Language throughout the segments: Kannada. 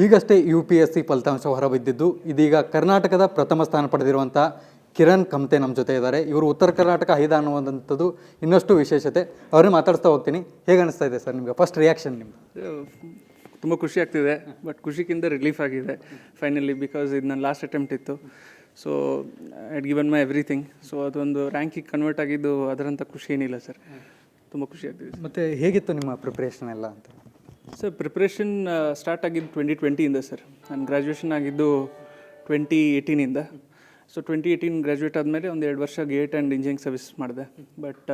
ಈಗಷ್ಟೇ UPSC ಫಲಿತಾಂಶ ಹೊರಬಿದ್ದಿದ್ದು, ಇದೀಗ ಕರ್ನಾಟಕದ ಪ್ರಥಮ ಸ್ಥಾನ ಪಡೆದಿರುವಂಥ ಕಿರಣ್ ಕಮ್ತೆ ನಮ್ಮ ಜೊತೆ ಇದ್ದಾರೆ. ಇವರು ಉತ್ತರ ಕರ್ನಾಟಕ ಹೈದ ಅನ್ನುವಂಥದ್ದು ಇನ್ನಷ್ಟು ವಿಶೇಷತೆ. ಅವ್ರನ್ನ ಮಾತಾಡ್ತಾ ಹೋಗ್ತೀನಿ. ಹೇಗೆ ಅನಿಸ್ತಾ ಇದೆ ಸರ್ ನಿಮಗೆ? ಫಸ್ಟ್ ರಿಯಾಕ್ಷನ್ ನಿಮ್ಮದು? ತುಂಬ ಖುಷಿ ಆಗ್ತಿದೆ, ಬಟ್ ಖುಷಿಗಿಂತ ರಿಲೀಫ್ ಆಗಿದೆ ಫೈನಲಿ, ಬಿಕಾಸ್ ಇದು ನನ್ನ ಲಾಸ್ಟ್ ಅಟೆಂಪ್ಟ್ ಇತ್ತು. So I'd given my everything. So ಅದೊಂದು ರ್ಯಾಂಕಿಗೆ ಕನ್ವರ್ಟ್ ಆಗಿದ್ದು ಅದರಂಥ ಖುಷಿ ಏನಿಲ್ಲ ಸರ್. ತುಂಬ ಖುಷಿ ಆಗ್ತಿದೆ. ಮತ್ತು ಹೇಗಿತ್ತು ನಿಮ್ಮ ಪ್ರಿಪ್ರೇಷನ್ ಎಲ್ಲ ಅಂತ? ಸರ್ ಪ್ರಿಪ್ರೇಷನ್ ಸ್ಟಾರ್ಟ್ ಆಗಿದ್ದು 2020ಇಂದ ಸರ್. ನಾನು ಗ್ರ್ಯಾಜುಯೇಷನ್ ಆಗಿದ್ದು 2018ಇಂದ. ಸೊ 2018 ಗ್ರ್ಯಾಜುಯೇಟ್ ಆದಮೇಲೆ ಒಂದು 2 ವರ್ಷ ಗೇಟ್ ಆ್ಯಂಡ್ ಇಂಜಿನಿಯರಿಂಗ್ ಸರ್ವಿಸ್ ಮಾಡಿದೆ. But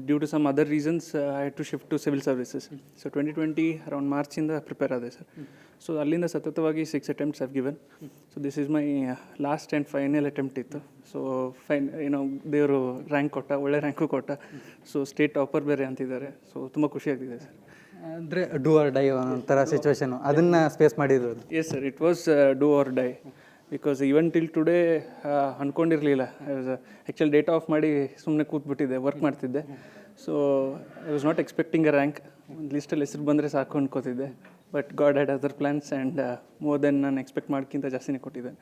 due to some other reasons I had to shift to civil services. So 2020 around ಮಾರ್ಚಿಂದ ಪ್ರಿಪೇರ್ ಆದೆ ಸರ್. ಸೊ ಅಲ್ಲಿಂದ ಸತತವಾಗಿ 6 attempts have given. So this is my last and final attempt ಇತ್ತು. ಸೊ ಏನೋ ದೇವರು ರ್ಯಾಂಕ್ ಕೊಟ್ಟ, ಒಳ್ಳೆ ರ್ಯಾಂಕು ಕೊಟ್ಟ. ಸೊ ಸ್ಟೇಟ್ ಟಾಪರ್ ಬೇರೆ ಅಂತಿದ್ದಾರೆ. ಸೊ ತುಂಬ ಖುಷಿಯಾಗ್ತಿದೆ ಸರ್. ಅಂದರೆ ಡೂ ಆರ್ ಡೈ ಒಂಥರ ಸಿಚುವೇಶನು, ಅದನ್ನು ಸ್ಪೇಸ್ ಮಾಡಿದ್ರು? Yes sir, it was do or die. Because even till today ಅಂದ್ಕೊಂಡಿರಲಿಲ್ಲ. ಆ್ಯಕ್ಚುಲಿ ಡೇಟಾ ಆಫ್ ಮಾಡಿ ಸುಮ್ಮನೆ ಕೂತ್ಬಿಟ್ಟಿದ್ದೆ, ವರ್ಕ್ ಮಾಡ್ತಿದ್ದೆ. So I was not expecting a rank. ಒಂದು ಲಿಸ್ಟಲ್ಲಿ ಹೆಸರು ಬಂದರೆ ಸಾಕು ಅಂದ್ಕೋತಿದ್ದೆ. But God had other plans and more than ನಾನು ಎಕ್ಸ್ಪೆಕ್ಟ್ ಮಾಡೋಕ್ಕಿಂತ ಜಾಸ್ತಿನೇ ಕೊಟ್ಟಿದ್ದೆ.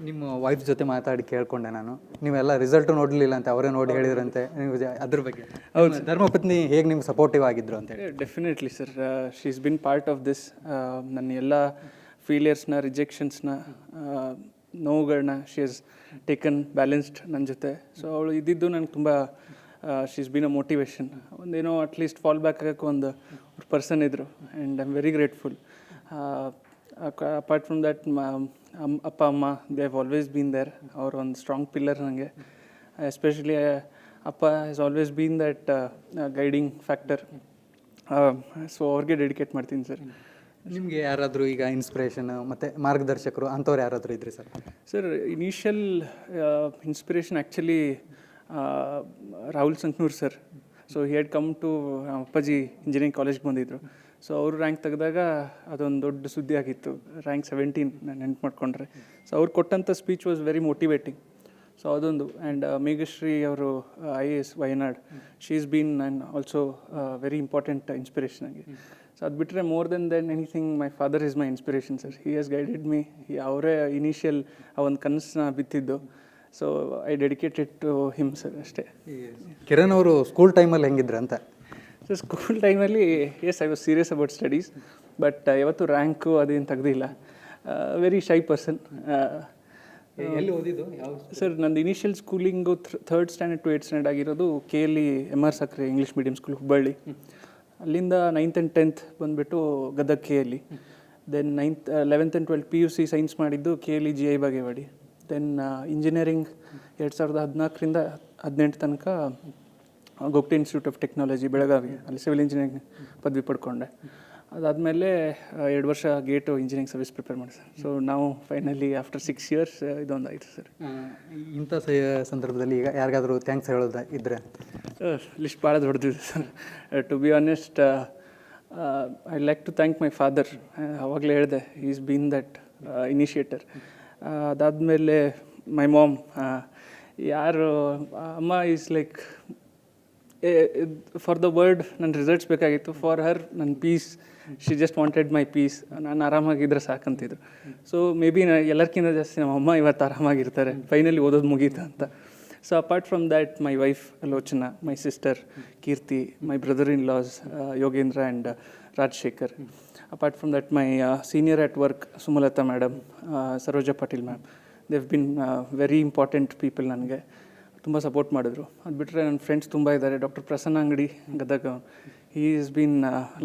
ನಿಮ್ಮ ವೈಫ್ ಜೊತೆ ಮಾತಾಡಿ ಕೇಳಿಕೊಂಡೆ ನಾನು, ನೀವೆಲ್ಲ ರಿಸಲ್ಟು ನೋಡಲಿಲ್ಲ ಅಂತ ಅವರೇ ನೋಡಿ ಹೇಳಿದ್ರಂತೆ. ನೀವು ಅದ್ರ ಬಗ್ಗೆ? ಹೌದು. ಧರ್ಮಪತ್ನಿ ಹೇಗೆ ನಿಮ್ಗೆ ಸಪೋರ್ಟಿವ್ ಆಗಿದ್ರು ಅಂತ ಹೇಳಿ? Definitely sir, she is been part of this. ನನ್ನ ಎಲ್ಲ ಫೇಲಿಯರ್ಸ್ನ, ರಿಜೆಕ್ಷನ್ಸ್ನ, ನೋವುಗಳನ್ನ ಶಿ ಈಸ್ ಟೇಕನ್ ಬ್ಯಾಲೆನ್ಸ್ಡ್ ನನ್ನ ಜೊತೆ. ಸೊ ಅವಳು ಇದ್ದಿದ್ದು ನನಗೆ ತುಂಬ she is been a motivation. ಒಂದೇನೋ ಅಟ್ಲೀಸ್ಟ್ ಫಾಲ್ ಬ್ಯಾಕ್ ಆಗೋಕ್ಕೆ ಒಂದು ಪರ್ಸನ್ ಇದ್ದರು. And I am very grateful. Apart from that ಅಪ್ಪ ಅಮ್ಮ they have always been there. ಅವ್ರ ಒಂದು ಸ್ಟ್ರಾಂಗ್ ಪಿಲ್ಲರ್ ನನಗೆ. ಎಸ್ಪೆಷಲಿ ಅಪ್ಪ has always been that guiding factor. So ಅವ್ರಿಗೆ ಡೆಡಿಕೇಟ್ ಮಾಡ್ತೀನಿ ಸರ್. ನಿಮಗೆ ಯಾರಾದರೂ ಈಗ ಇನ್ಸ್ಪಿರೇಷನ್ ಮತ್ತು ಮಾರ್ಗದರ್ಶಕರು ಅಂಥವ್ರು ಯಾರಾದರೂ ಇದ್ರಿ sir? Sir initial inspiration actually Rahul Sanknur sir. So he had come to Appaji engineering ಕಾಲೇಜ್ಗೆ ಬಂದಿದ್ದರು. ಸೊ ಅವರು ರ್ಯಾಂಕ್ ತೆಗೆದಾಗ ಅದೊಂದು ದೊಡ್ಡ ಸುದ್ದಿ ಆಗಿತ್ತು. ರ್ಯಾಂಕ್ 17 ನಾನು ನೆನ್ಪು ಮಾಡಿಕೊಂಡ್ರೆ. ಸೊ ಅವ್ರು ಕೊಟ್ಟಂಥ speech was very motivating. So ಅದೊಂದು. ಆ್ಯಂಡ್ ಮೇಘಶ್ರೀ ಅವರು IAS Wayanad, she is been and also very important inspiration ಆಗಿ. ಸೊ ಅದು ಬಿಟ್ಟರೆ more than anything my father is my inspiration sir. He has guided me. ಅವರೇ ಇನಿಷಿಯಲ್ ಆ ಒಂದು ಕನಸನ್ನ ಬಿತ್ತಿದ್ದು. So I dedicated to him sir ಅಷ್ಟೇ. ಕಿರಣ್ ಅವರು ಸ್ಕೂಲ್ ಟೈಮಲ್ಲಿ ಹೆಂಗಿದ್ರು ಅಂತ? ಸೊ ಸ್ಕೂಲ್ ಟೈಮಲ್ಲಿ yes I was serious about studies. But ಯಾವತ್ತೂ ರ್ಯಾಂಕು ಅದೇನು ತೆಗ್ದಿಲ್ಲ. Very ಶೈ person. ಎಲ್ಲಿ ಓದಿದ್ದು? ಯಾವ ಸರ್ ನಂದು initial schooling 3rd standard to 8th standard ಆಗಿರೋದು KLE MR Sakre English medium school Hubballi. ಅಲ್ಲಿಂದ 9th and 10th ಬಂದುಬಿಟ್ಟು Gadag KLE. Then 11th and 12th PUC science ಮಾಡಿದ್ದು KLE GI Bagewadi. Then engineering 2014ರಿಂದ 2018 ತನಕ Gogte Institute of Technology Belagavi, ಅಲ್ಲಿ ಸಿವಿಲ್ ಇಂಜಿನಿಯರಿಂಗ್ ಪದವಿ ಪಡ್ಕೊಂಡೆ. ಅದಾದಮೇಲೆ 2 ವರ್ಷ ಗೇಟು ಇಂಜಿನಿಯರಿಂಗ್ ಸರ್ವಿಸ್ ಪ್ರಿಪೇರ್ ಮಾಡಿ ಸರ್. ಸೊ ನಾವು ಫೈನಲಿ ಆಫ್ಟರ್ 6 years ಇದೊಂದು ಆಯಿತು ಸರ್. ಇಂಥ ಸಂದರ್ಭದಲ್ಲಿ ಈಗ ಯಾರಿಗಾದರೂ ಥ್ಯಾಂಕ್ಸ್ ಹೇಳೋದು ಇದ್ದರೆ? ಲಿಸ್ಟ್ ಭಾಳ ದೊಡ್ಡದಿದೆ sir. To be honest I like to thank my father. ಆವಾಗಲೇ ಹೇಳಿದೆ, ಈಸ್ ಬೀನ್ ದಟ್ ಇನಿಷಿಯೇಟರ್. ಅದಾದಮೇಲೆ ಮೈ ಮಾಮ್. ಯಾರು ಅಮ್ಮ is like for the word ನನ್ನ ರಿಸಲ್ಟ್ಸ್ ಬೇಕಾಗಿತ್ತು. ಫಾರ್ ಹರ್ ನನ್ನ peace. She just wanted my peace. ನಾನು ಆರಾಮಾಗಿದ್ದರೆ ಸಾಕಂತಿದ್ರು. ಸೊ ಮೇ ಬಿ ಎಲ್ಲರಿಗಿಂತ ಜಾಸ್ತಿ ನಮ್ಮ ಅಮ್ಮ ಇವತ್ತು ಆರಾಮಾಗಿರ್ತಾರೆ, ಫೈನಲಿ ಓದೋದು ಮುಗೀತು ಅಂತ. So apart from that my wife Alochana, my sister Keerthi, my brother in law Yogendra and Rajashekar. Apart from that my senior at work Sumalatha madam, Saroja Patil ma'am. They have been very important people. ನನಗೆ ತುಂಬ ಸಪೋರ್ಟ್ ಮಾಡಿದ್ರು. ಅದು ಬಿಟ್ಟರೆ ನನ್ನ ಫ್ರೆಂಡ್ಸ್ ತುಂಬ ಇದ್ದಾರೆ. Doctor Prasanna Angadi Gadag, he is been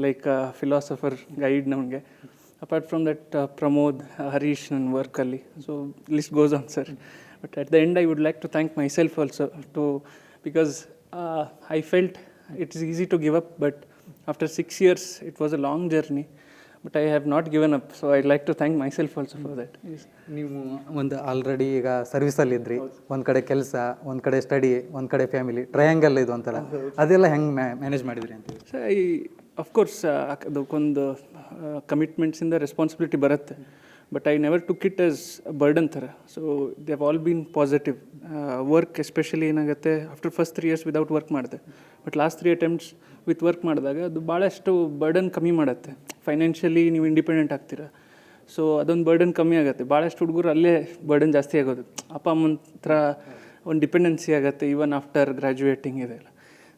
like philosopher guide ನಮಗೆ. Apart from that Pramod, Harish ನನ್ನ ವರ್ಕಲ್ಲಿ. So list goes on sir. But at the end I would like to thank myself also because I felt it is easy to give up. But after 6 years it was a long journey. But I have not given up. So I like to thank myself also for that. ನೀವು ಒಂದು ಆಲ್ರೆಡಿ ಈಗ ಸರ್ವಿಸಲ್ಲಿದ್ರಿ, ಒಂದು ಕಡೆ ಕೆಲಸ, ಒಂದು ಕಡೆ ಸ್ಟಡಿ, ಒಂದು ಕಡೆ ಫ್ಯಾಮಿಲಿ, ಟ್ರಯಾಂಗಲ್ ಇದು ಒಂಥರ, ಅದೆಲ್ಲ ಹೆಂಗೆ ಮ್ಯಾನೇಜ್ ಮಾಡಿದ್ರಿ ಅಂತ? ಸೊ ಅಫ್ಕೋರ್ಸ್ ಅದಕ್ಕೊಂದು ಕಮಿಟ್ಮೆಂಟ್ಸಿಂದ ರೆಸ್ಪಾನ್ಸಿಬಿಲಿಟಿ ಬರುತ್ತೆ. But I never took it as burden ಥರ. So they have all been positive. Work especially ಏನಾಗುತ್ತೆ, after first 3 years without work ಮಾಡಿದೆ. But last 3 attempts with work ಮಾಡಿದಾಗ ಅದು ಭಾಳಷ್ಟು ಬರ್ಡನ್ ಕಮ್ಮಿ ಮಾಡುತ್ತೆ. ಫೈನಾನ್ಷಿಯಲಿ ನೀವು ಇಂಡಿಪೆಂಡೆಂಟ್ ಆಗ್ತೀರಾ, ಸೊ ಅದೊಂದು ಬರ್ಡನ್ ಕಮ್ಮಿ ಆಗುತ್ತೆ. ಭಾಳಷ್ಟು ಹುಡುಗರು ಅಲ್ಲೇ ಬರ್ಡನ್ ಜಾಸ್ತಿ ಆಗೋದು, ಅಪ್ಪ ಅಮ್ಮನ ಹತ್ರ ಒಂದು ಡಿಪೆಂಡೆನ್ಸಿ ಆಗುತ್ತೆ ಈವನ್ ಆಫ್ಟರ್ ಗ್ರ್ಯಾಜುಯೇಟಿಂಗ್ ಇದೆಲ್ಲ.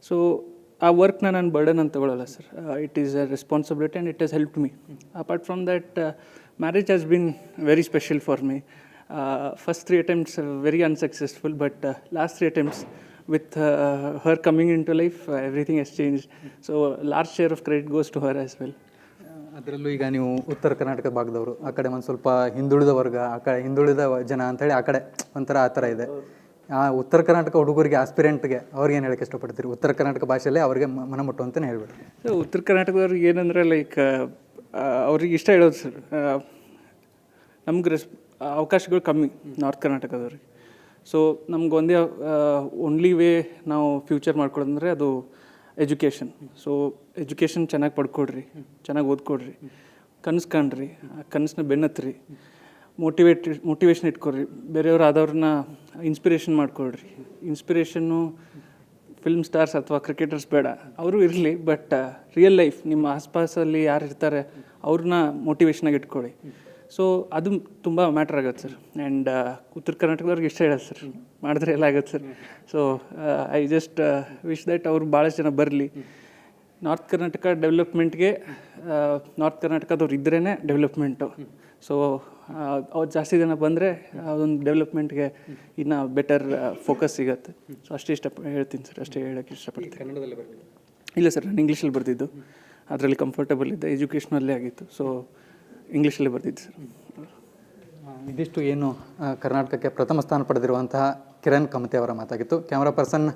ಸೊ ಆ ವರ್ಕ್ನ ನಾನು ಬರ್ಡನ್ ಅಂತ ತಗೊಳ್ಳಲ್ಲ sir. It is a responsibility and it has help me. Apart from that, marriage has been very special for me. First 3 attempts very unsuccessful, but last 3 attempts with her coming into life, everything has changed. So large share of credit goes to her as well. ಅದರಲ್ಲೂ ಈಗ ನೀವು ಉತ್ತರ ಕರ್ನಾಟಕ ಭಾಗದವರು, ಆ ಕಡೆ ಒಂದು ಸ್ವಲ್ಪ ಹಿಂದುಳಿದ ವರ್ಗ, ಆ ಕಡೆ ಹಿಂದುಳಿದ ಜನ ಅಂತೇಳಿ ಆ ಕಡೆ ಒಂಥರ ಆ ಥರ ಇದೆ. ಆ ಉತ್ತರ ಕರ್ನಾಟಕ ಹುಡುಗರಿಗೆ ಆಸ್ಪಿರೆಂಟ್ಗೆ ಅವ್ರಿಗೆ ಏನು ಹೇಳಕ್ಕೆ ಇಷ್ಟಪಡ್ತೀರಿ? ಉತ್ತರ ಕರ್ನಾಟಕ ಭಾಷೆಯಲ್ಲೇ ಅವ್ರಿಗೆ ಮನಮುಟ್ಟು ಅಂತಲೇ ಹೇಳ್ಬಿಡಿ. ಸೊ ಉತ್ತರ ಕರ್ನಾಟಕದವ್ರಿಗೆ ಏನಂದರೆ ಲೈಕ್ ಅವ್ರಿಗೆ ಇಷ್ಟ ಹೇಳೋದು ಸರ್, ನಮ್ಗೆ ಅವಕಾಶಗಳು ಕಮ್ಮಿ ನಾರ್ತ್ ಕರ್ನಾಟಕದವ್ರಿಗೆ. ಸೊ ನಮ್ಗೆ ಒಂದೇ ಓನ್ಲಿ ವೇ ನಾವು ಫ್ಯೂಚರ್ ಮಾಡ್ಕೊಳ್ಳೋದಂದರೆ ಅದು ಎಜುಕೇಷನ್. ಸೊ ಎಜುಕೇಷನ್ ಚೆನ್ನಾಗಿ ಪಡ್ಕೊಡ್ರಿ, ಚೆನ್ನಾಗಿ ಓದ್ಕೊಡ್ರಿ, ಕನಸು ಕಾಣ್ರಿ, ಆ ಕನಸನ್ನ ಬೆನ್ನತ್ರಿ, ಮೋಟಿವೇಶನ್ ಇಟ್ಕೊಡ್ರಿ, ಬೇರೆಯವ್ರು ಆದವ್ರನ್ನ ಇನ್ಸ್ಪಿರೇಷನ್ ಮಾಡಿಕೊಡ್ರಿ. ಇನ್ಸ್ಪಿರೇಷನ್ನು ಫಿಲ್ಮ್ ಸ್ಟಾರ್ಸ್ ಅಥವಾ ಕ್ರಿಕೆಟರ್ಸ್ ಬೇಡ, ಅವರು ಇರಲಿ, ಬಟ್ ರಿಯಲ್ ಲೈಫ್ ನಿಮ್ಮ ಆಸ್ಪಾಸಲ್ಲಿ ಯಾರು ಇರ್ತಾರೆ ಅವ್ರನ್ನ ಮೋಟಿವೇಶನಾಗಿ ಇಟ್ಕೊಳ್ಳಿ. ಸೊ ಅದು ತುಂಬ ಮ್ಯಾಟ್ರ್ ಆಗುತ್ತೆ ಸರ್. ಆ್ಯಂಡ್ ಉತ್ತರ ಕರ್ನಾಟಕದವ್ರಿಗೆ ಇಷ್ಟ ಹೇಳೋದು ಸರ್, ಮಾಡಿದ್ರೆ ಎಲ್ಲ ಆಗುತ್ತೆ sir. So I just wish that ಅವ್ರು ಭಾಳಷ್ಟು ಜನ ಬರಲಿ. ನಾರ್ತ್ ಕರ್ನಾಟಕ ಡೆವಲಪ್ಮೆಂಟ್ಗೆ ನಾರ್ತ್ ಕರ್ನಾಟಕದವ್ರು ಇದ್ರೇ ಡೆವಲಪ್ಮೆಂಟು. ಸೊ ಅವ್ರು ಜಾಸ್ತಿ ಜನ ಬಂದರೆ ಅದೊಂದು ಡೆವಲಪ್ಮೆಂಟ್ಗೆ ಇನ್ನೂ ಬೆಟರ್ ಫೋಕಸ್ ಸಿಗುತ್ತೆ. ಸೊ ಅಷ್ಟೇ ಹೇಳ್ತೀನಿ ಸರ್, ಅಷ್ಟೇ ಹೇಳೋಕ್ಕೆ ಇಷ್ಟಪಡ್ತೀನಿ. ಕನ್ನಡದಲ್ಲಿ ಬರಲಿಲ್ಲ? ಇಲ್ಲ ಸರ್, ನಾನು ಇಂಗ್ಲೀಷಲ್ಲಿ ಬರೆದಿದ್ದು, ಅದರಲ್ಲಿ ಕಂಫರ್ಟಬಲ್ ಇದ್ದೆ, ಎಜುಕೇಷ್ನಲ್ಲೇ ಆಗಿತ್ತು. ಸೊ ಇಂಗ್ಲೀಷಲ್ಲೇ ಬರ್ತಿದ್ದೆ ಸರ್. ಇದಿಷ್ಟು ಏನು ಕರ್ನಾಟಕಕ್ಕೆ ಪ್ರಥಮ ಸ್ಥಾನ ಪಡೆದಿರುವಂತಹ ಕಿರಣ್ ಕಮತೆ ಅವರ ಮಾತಾಗಿತ್ತು. ಕ್ಯಾಮರಾ ಪರ್ಸನ್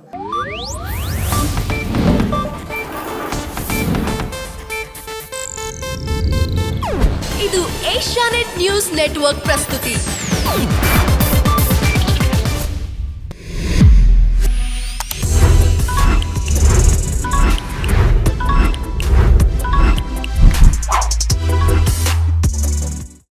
ಇದು ಏಷ್ಯಾನೆಟ್ ನ್ಯೂಸ್ ನೆಟ್ವರ್ಕ್ ಪ್ರಸ್ತುತಿ.